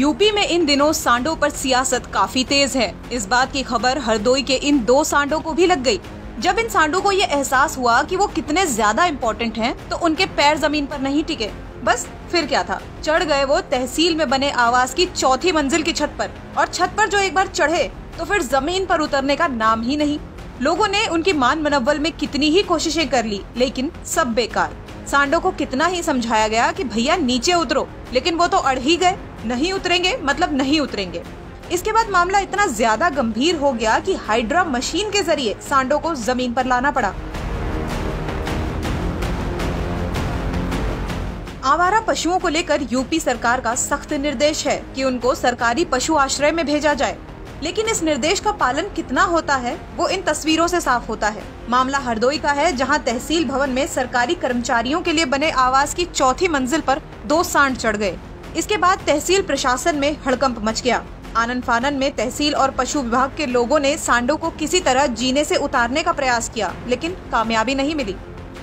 UP में इन दिनों सांडों पर सियासत काफी तेज है। इस बात की खबर हरदोई के इन 2 सांडों को भी लग गई। जब इन सांडों को ये एहसास हुआ कि वो कितने ज्यादा इम्पोर्टेंट हैं, तो उनके पैर जमीन पर नहीं टिके। बस फिर क्या था, चढ़ गए वो तहसील में बने आवास की 4थी मंजिल की छत पर। और छत पर जो एक बार चढ़े तो फिर जमीन पर उतरने का नाम ही नहीं। लोगों ने उनकी मान मनव्वल में कितनी ही कोशिशें कर ली, लेकिन सब बेकार। सांडों को कितना ही समझाया गया कि भैया नीचे उतरो, लेकिन वो तो अड़ ही गए। नहीं उतरेंगे मतलब नहीं उतरेंगे। इसके बाद मामला इतना ज्यादा गंभीर हो गया कि हाइड्रा मशीन के जरिए सांडों को जमीन पर लाना पड़ा। आवारा पशुओं को लेकर यूपी सरकार का सख्त निर्देश है कि उनको सरकारी पशु आश्रय में भेजा जाए, लेकिन इस निर्देश का पालन कितना होता है वो इन तस्वीरों से साफ होता है। मामला हरदोई का है, जहां तहसील भवन में सरकारी कर्मचारियों के लिए बने आवास की 4थी मंजिल पर 2 सांड चढ़ गए। इसके बाद तहसील प्रशासन में हड़कंप मच गया। आनन फानन में तहसील और पशु विभाग के लोगों ने सांडों को किसी तरह जीने से उतारने का प्रयास किया, लेकिन कामयाबी नहीं मिली।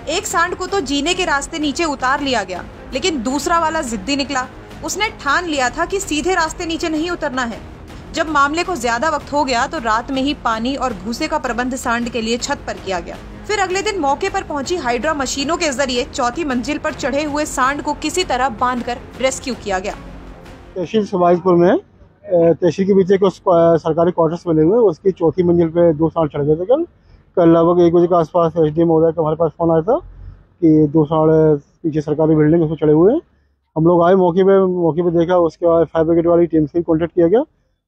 एक सांड को तो जीने के रास्ते नीचे उतार लिया गया, लेकिन दूसरा वाला जिद्दी निकला। उसने ठान लिया था कि सीधे रास्ते नीचे नहीं उतरना है। जब मामले को ज्यादा वक्त हो गया तो रात में ही पानी और भूसे का प्रबंध सांड के लिए छत पर किया गया। फिर अगले दिन मौके पर पहुंची हाइड्रा मशीनों के जरिए 4थी मंजिल पर चढ़े हुए सांड को किसी तरह बांधकर रेस्क्यू किया गया। तहसील सुबाइजपुर में तहसील के पीछे कुछ सरकारी क्वार्टर्स बने हुए, उसकी 4थी मंजिल पे 2 सांड चढ़ गए थे। कल लगभग 1 बजे के आसपास SDM महोदय का हमारे पास फोन आया था कि 2 सांड पीछे सरकारी बिल्डिंग उसमें चढ़े हुए हैं। हम लोग आए मौके पे देखा। उसके बाद फायर ब्रिगेड वाली टीम से कॉन्टेक्ट किया गया,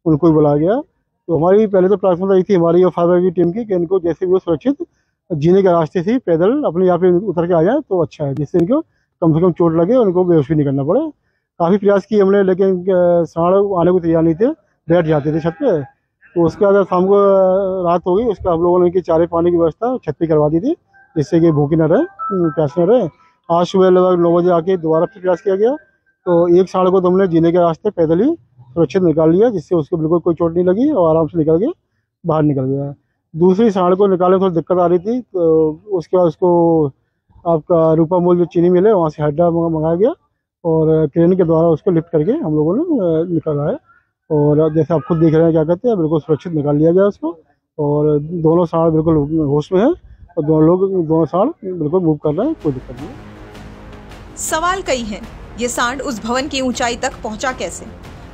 उनको ही बुलाया गया। तो हमारी पहले तो प्राथमिकता यही थी हमारी और फायर ब्रिगेड की टीम की कि इनको जैसे भी वो सुरक्षित जीने के रास्ते से पैदल अपने यहाँ पे उतर के आ जाए तो अच्छा है, जिससे इनको कम से कम चोट लगे और उनको बेहोश भी नहीं करना पड़े। काफ़ी प्रयास किए हमने, लेकिन सांड आने को तैयार नहीं थे, बैठ जाते थे छत पे। तो उसके बाद शाम को रात हो गई, उसका हम लोगों ने उनकी चारे पानी की व्यवस्था छत पे करवा दी थी, जिससे कि भूखी न रहे, प्यास न रहे। आज सुबह लगभग 9 बजे आके दोबारा फिर प्रयास किया गया, तो एक सांड को तो हमने जीने के रास्ते पैदल ही सुरक्षित निकाल लिया, जिससे उसको बिल्कुल कोई चोट नहीं लगी और आराम से निकल के बाहर निकल गया। दूसरी सांड को निकालने में थोड़ी दिक्कत आ रही थी, तो उसके बाद उसको आपका रूपा मोल जो चीनी मिल है वहाँ से हाइड्रा मंगाया गया और क्रेन के द्वारा उसको लिफ्ट करके हम लोगों ने निकाला है। और जैसे आप खुद देख रहे हैं, क्या कहते हैं, बिल्कुल सुरक्षित निकाल लिया गया उसको। और दोनों सांड बिल्कुल होश में है और दोनों सांड बिल्कुल मूव कर रहे हैं, कोई दिक्कत नहीं। सवाल कई हैं, ये सांड उस भवन की ऊंचाई तक पहुंचा कैसे?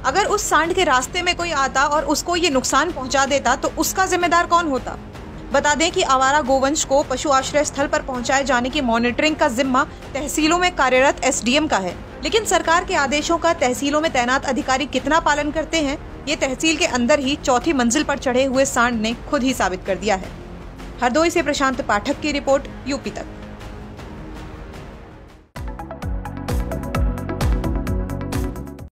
अगर उस सांड के रास्ते में कोई आता और उसको ये नुकसान पहुंचा देता तो उसका जिम्मेदार कौन होता? बता दें कि आवारा गोवंश को पशु आश्रय स्थल पर पहुंचाए जाने की मॉनिटरिंग का जिम्मा तहसीलों में कार्यरत SDM का है, लेकिन सरकार के आदेशों का तहसीलों में तैनात अधिकारी कितना पालन करते हैं, ये तहसील के अंदर ही 4थी मंजिल पर चढ़े हुए सांड ने खुद ही साबित कर दिया है। हरदोई से प्रशांत पाठक की रिपोर्ट, यूपी तक।